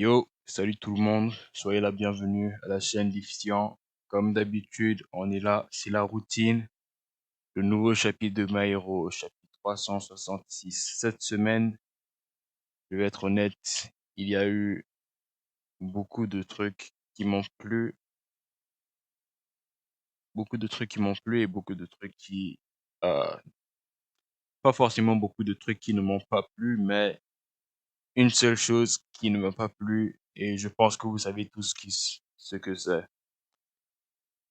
Yo, salut tout le monde, soyez la bienvenue à la chaîne Diffusion. Comme d'habitude, on est là, c'est la routine. Le nouveau chapitre de My Hero, chapitre 366. Cette semaine, je vais être honnête, il y a eu beaucoup de trucs qui m'ont plu, beaucoup de trucs qui m'ont plu et beaucoup de trucs euh, pas forcément beaucoup de trucs qui ne m'ont pas plu, mais une seule chose qui ne m'a pas plu et je pense que vous savez tous ce que c'est.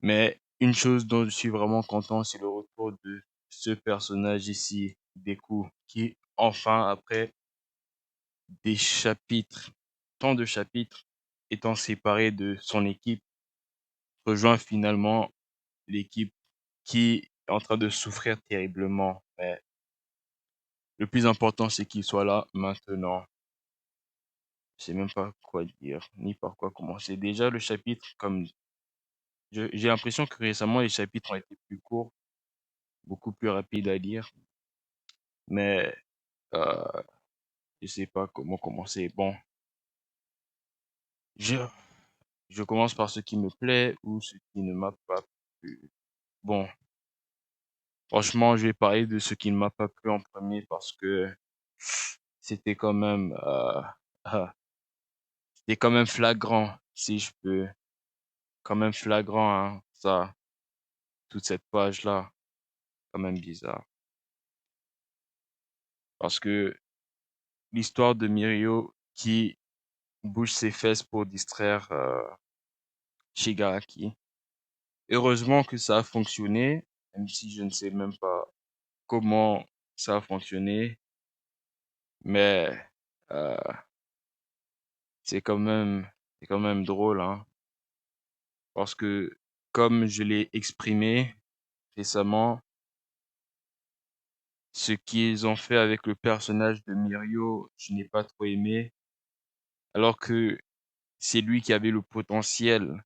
Mais une chose dont je suis vraiment content, c'est le retour de ce personnage ici, Deku, qui enfin, après des chapitres, tant de chapitres, étant séparé de son équipe, rejoint finalement l'équipe qui est en train de souffrir terriblement. Mais le plus important, c'est qu'il soit là maintenant. Je sais même pas quoi dire, ni par quoi commencer. Déjà, le chapitre, comme j'ai l'impression que récemment, les chapitres ont été plus courts, beaucoup plus rapides à lire. Mais euh, je sais pas comment commencer. Bon, je, je commence par ce qui me plaît ou ce qui ne m'a pas plu. Bon, franchement, je vais parler de ce qui ne m'a pas plu en premier parce que c'était quand même, ah, c'était quand même flagrant, si je peux, quand même flagrant, hein, ça, toute cette page-là, quand même bizarre. Parce que l'histoire de Mirio qui bouge ses fesses pour distraire Shigaraki. Heureusement que ça a fonctionné, même si je ne sais même pas comment ça a fonctionné, mais euh, c'est quand même, c'est quand même drôle, hein, parce que comme je l'ai exprimé récemment, ce qu'ils ont fait avec le personnage de Mirio, je n'ai pas trop aimé, alors que c'est lui qui avait le potentiel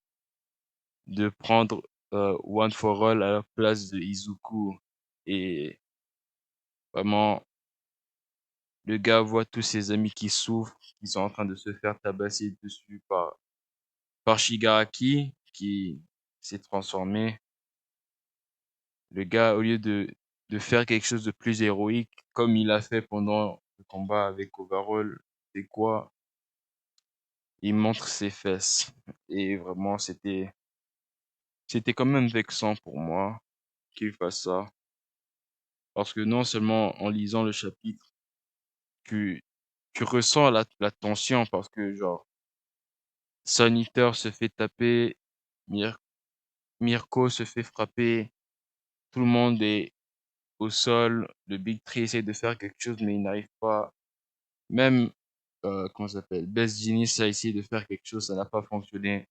de prendre One for All à la place de Izuku, et vraiment le gars voit tous ses amis qui souffrent, qui sont en train de se faire tabasser dessus par Shigaraki, qui s'est transformé. Le gars, au lieu de faire quelque chose de plus héroïque, comme il a fait pendant le combat avec Overhaul, c'est quoi? Il montre ses fesses. Et vraiment, c'était quand même vexant pour moi qu'il fasse ça. Parce que non seulement en lisant le chapitre, tu, tu ressens la tension parce que, genre, Sun Eater se fait taper, Mir- Mirko se fait frapper, tout le monde est au sol, le Big Tree essaie de faire quelque chose mais il n'arrive pas. Même, comment ça s'appelle, Best Genius a essayé de faire quelque chose, ça n'a pas fonctionné.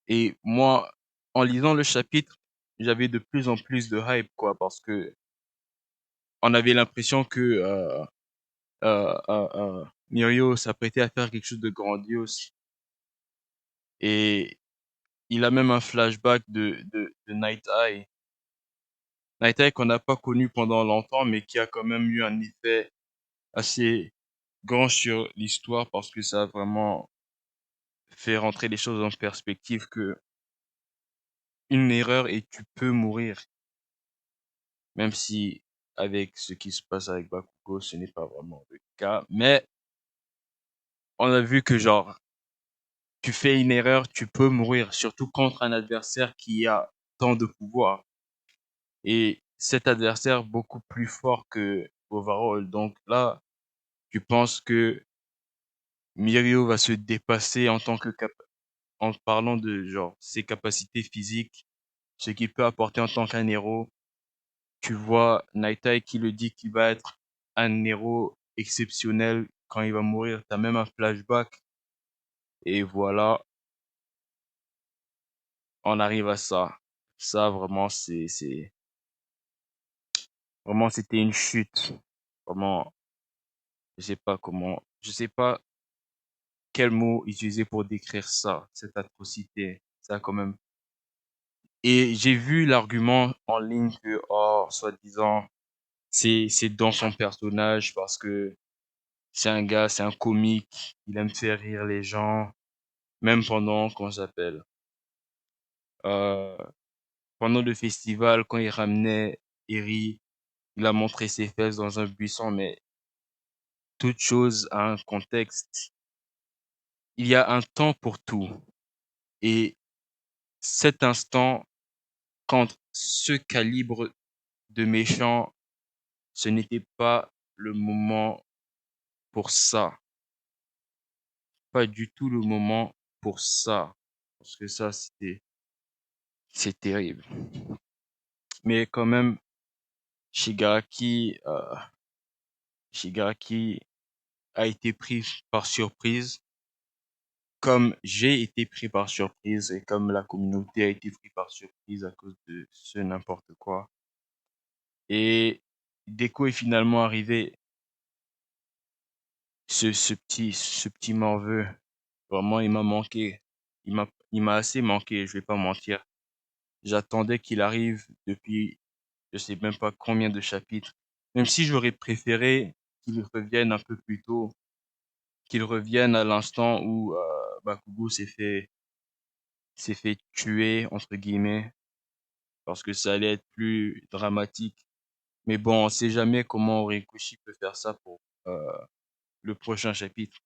Et moi, en lisant le chapitre, j'avais de plus en plus de hype, quoi, parce que on avait l'impression que Mirio s'apprêtait à faire quelque chose de grandiose. Et il a même un flashback de Night Eye. Night Eye qu'on n'a pas connu pendant longtemps, mais qui a quand même eu un effet assez grand sur l'histoire parce que ça a vraiment fait rentrer les choses en perspective que une erreur et tu peux mourir, même si avec ce qui se passe avec Bakugo, ce n'est pas vraiment le cas. Mais on a vu que genre, tu fais une erreur, tu peux mourir, surtout contre un adversaire qui a tant de pouvoir. Et cet adversaire beaucoup plus fort que Overall. Donc là, tu penses que Mirio va se dépasser en tant que en parlant de genre ses capacités physiques, ce qu'il peut apporter en tant qu'un héros. Tu vois Night qui le dit qu'il va être un héros exceptionnel quand il va mourir. T'as même un flashback. Et voilà, on arrive à ça. Ça, vraiment, vraiment, c'était une chute. Vraiment, je sais pas quel mot utiliser pour décrire ça, cette atrocité. Ça, quand même. Et j'ai vu l'argument en ligne que, oh, soi-disant, c'est dans son personnage parce que c'est un comique, il aime faire rire les gens, même pendant qu'on s'appelle. Euh, Pendant le festival, quand il ramenait Eri, il a montré ses fesses dans un buisson, mais toute chose a un contexte. Il y a un temps pour tout. Et cet instant, quand ce calibre de méchant, ce n'était pas le moment pour ça. Pas du tout le moment pour ça. Parce que ça, c'est terrible. Mais quand même, Shigaraki, Shigaraki a été pris par surprise, comme j'ai été pris par surprise et comme la communauté a été pris par surprise à cause de ce n'importe quoi. Et Deco est finalement arrivé, ce petit morveux. Vraiment, il m'a manqué. Il m'a assez manqué, je vais pas mentir. J'attendais qu'il arrive depuis, je sais même pas combien de chapitres. Même si j'aurais préféré qu'il revienne un peu plus tôt, qu'il revienne à l'instant où Bakugo s'est fait tuer entre guillemets, parce que ça allait être plus dramatique. Mais bon, on sait jamais comment Horikoshi peut faire ça pour le prochain chapitre.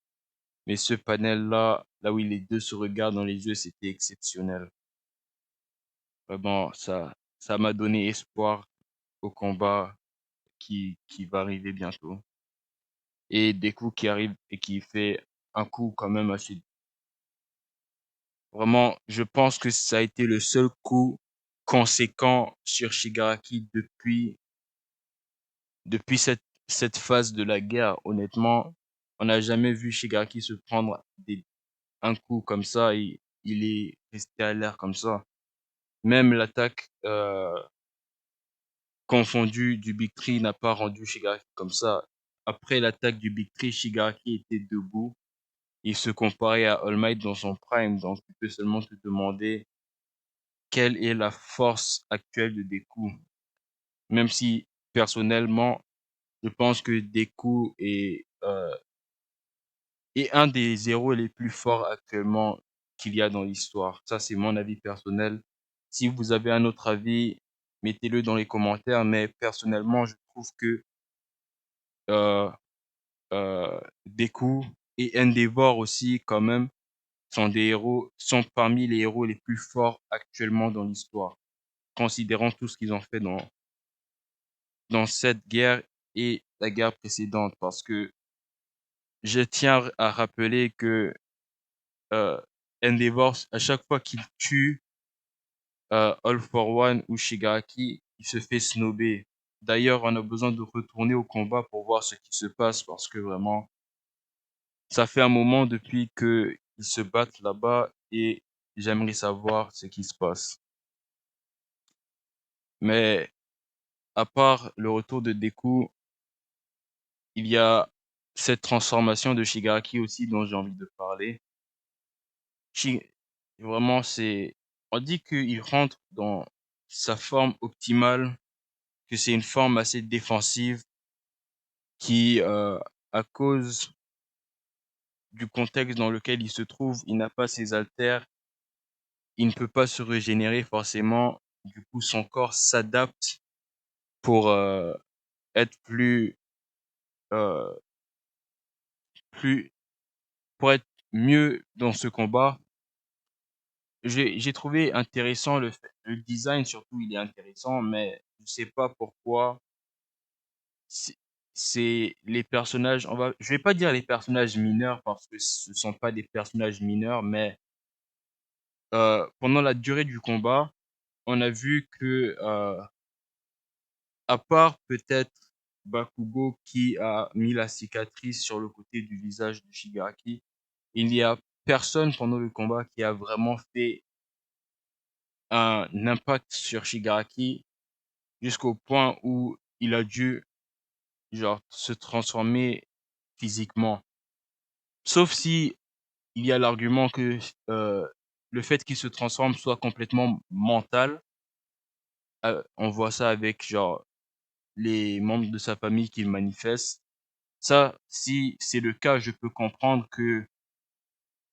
Mais ce panel-là, là où les deux se regardent dans les yeux, c'était exceptionnel. Vraiment, ça m'a donné espoir au combat qui va arriver bientôt. Et des coups qui arrivent et qui fait un coup quand même assez. Vraiment, je pense que ça a été le seul coup conséquent sur Shigaraki depuis cette phase de la guerre. Honnêtement, on n'a jamais vu Shigaraki se prendre un coup comme ça et il est resté à l'air comme ça. Même l'attaque confondue du Big Tree n'a pas rendu Shigaraki comme ça. Après l'attaque du Big Tree, Shigaraki était debout. Il se comparait à All Might dans son prime, donc tu peux seulement te demander quelle est la force actuelle de Deku. Même si, personnellement, je pense que Deku est un des héros les plus forts actuellement qu'il y a dans l'histoire. Ça, c'est mon avis personnel. Si vous avez un autre avis, mettez-le dans les commentaires, mais personnellement, je trouve que euh, Deku et Endeavor aussi, quand même, sont parmi les héros les plus forts actuellement dans l'histoire, considérant tout ce qu'ils ont fait dans cette guerre et la guerre précédente, parce que je tiens à rappeler que euh, Endeavor, à chaque fois qu'il tue All for One ou Shigaraki, il se fait snobber. D'ailleurs, on a besoin de retourner au combat pour voir ce qui se passe, parce que vraiment, ça fait un moment depuis que ils se battent là-bas et j'aimerais savoir ce qui se passe. Mais à part le retour de Deku, il y a cette transformation de Shigaraki aussi dont j'ai envie de parler. Shi- Vraiment, on dit qu'il rentre dans sa forme optimale, que c'est une forme assez défensive qui, à cause du contexte dans lequel il se trouve, il n'a pas ses haltères, il ne peut pas se régénérer forcément. Du coup, son corps s'adapte pour être euh, plus, pour être mieux dans ce combat. J'ai trouvé intéressant le design, surtout, il est intéressant, mais je sais pas pourquoi c'est c'est les personnages, je vais pas dire les personnages mineurs parce que ce sont pas des personnages mineurs, mais pendant la durée du combat, on a vu que, à part peut-être Bakugo qui a mis la cicatrice sur le côté du visage de Shigaraki, il n'y a personne pendant le combat qui a vraiment fait un impact sur Shigaraki jusqu'au point où il a dû genre se transformer physiquement. Sauf si il y a l'argument que le fait qu'il se transforme soit complètement mental. On voit ça avec genre les membres de sa famille qui manifestent. Ça, si c'est le cas, je peux comprendre que,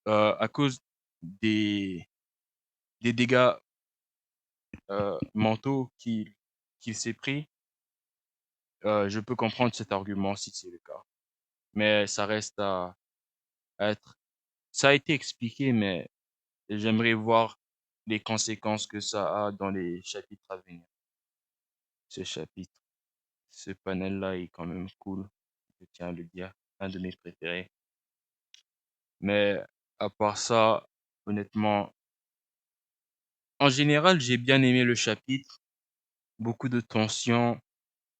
à cause des dégâts, mentaux qu'il s'est pris, je peux comprendre cet argument si c'est le cas. Mais ça reste à être ça a été expliqué, mais j'aimerais voir les conséquences que ça a dans les chapitres à venir. Ce chapitre, ce panel-là est quand même cool, je tiens à le dire, un de mes préférés. Mais à part ça, honnêtement, en général, j'ai bien aimé le chapitre, beaucoup de tension.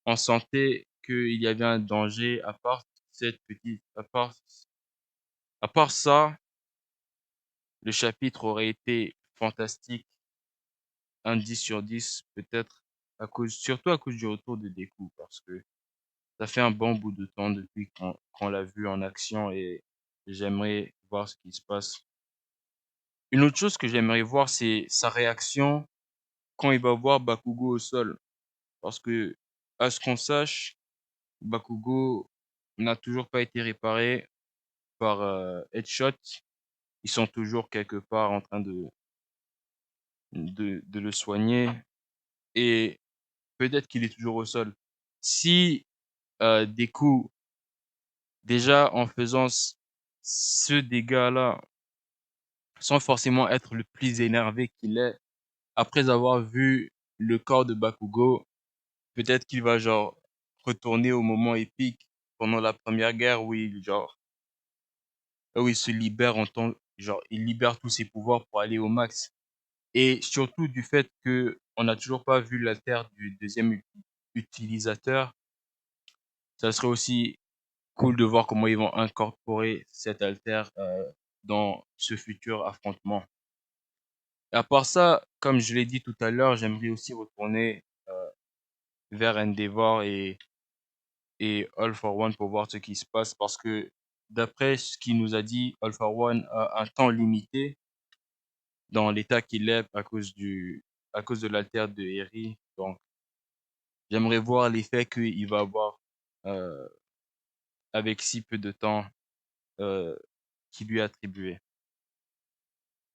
On sentait qu'il y avait un danger à part cette petite, à part ça, le chapitre aurait été fantastique, un 10 sur 10 peut-être, surtout à cause du retour de Deku, parce que ça fait un bon bout de temps depuis qu'on l'a vu en action et j'aimerais voir ce qui se passe. Une autre chose que j'aimerais voir, c'est sa réaction quand il va voir Bakugo au sol. Parce que, à ce qu'on sache, Bakugo n'a toujours pas été réparé par Headshot. Ils sont toujours quelque part en train de le soigner et peut-être qu'il est toujours au sol. Si Deku, déjà en faisant ce dégât-là, sans forcément être le plus énervé qu'il est, après avoir vu le corps de Bakugo, peut-être qu'il va genre retourner au moment épique pendant la première guerre où il se libère genre il libère tous ses pouvoirs pour aller au max. Et surtout du fait que on n'a toujours pas vu l'alter du deuxième utilisateur, ça serait aussi cool de voir comment ils vont incorporer cet alter dans ce futur affrontement. Et à part ça, comme je l'ai dit tout à l'heure, j'aimerais aussi retourner vers Endeavor et All for One pour voir ce qui se passe parce que d'après ce qu'il nous a dit, All for One a un temps limité dans l'état qu'il est à cause de l'alter de Eri. Donc, j'aimerais voir l'effet qu'il va avoir euh, avec si peu de temps euh, qui lui est attribué.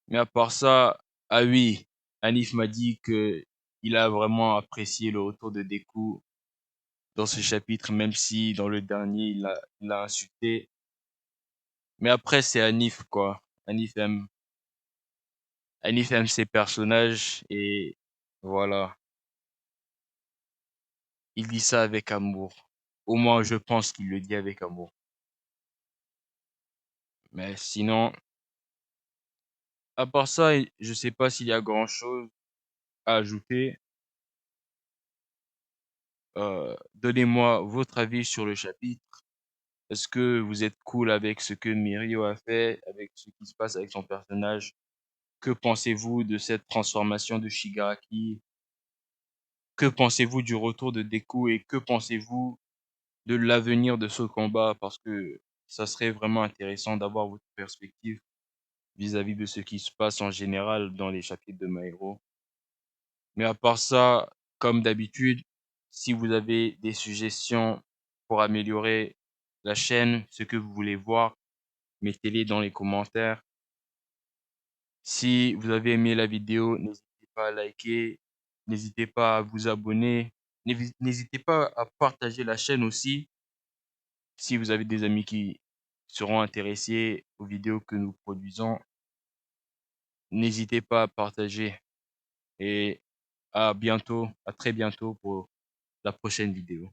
Mais à part ça, ah oui, Anif m'a dit que il a vraiment apprécié le retour de Deku dans ce chapitre, même si dans le dernier il l'a insulté. Mais après c'est Anif quoi. Anif aime ses personnages et voilà, il dit ça avec amour. Au moins je pense qu'il le dit avec amour. Mais sinon, à part ça, je sais pas s'il y a grand chose à ajouter. Donnez-moi votre avis sur le chapitre. Est-ce que vous êtes cool avec ce que Mirio a fait, avec ce qui se passe avec son personnage? Que pensez-vous de cette transformation de Shigaraki? Que pensez-vous du retour de Deku et que pensez-vous de l'avenir de ce combat? Parce que ça serait vraiment intéressant d'avoir votre perspective vis-à-vis de ce qui se passe en général dans les chapitres de My Hero. Mais à part ça, comme d'habitude, si vous avez des suggestions pour améliorer la chaîne, ce que vous voulez voir, mettez-les dans les commentaires. Si vous avez aimé la vidéo, n'hésitez pas à liker, n'hésitez pas à vous abonner, n'hésitez pas à partager la chaîne aussi si vous avez des amis qui seront intéressés aux vidéos que nous produisons. N'hésitez pas à partager et à bientôt, à très bientôt pour la prochaine vidéo.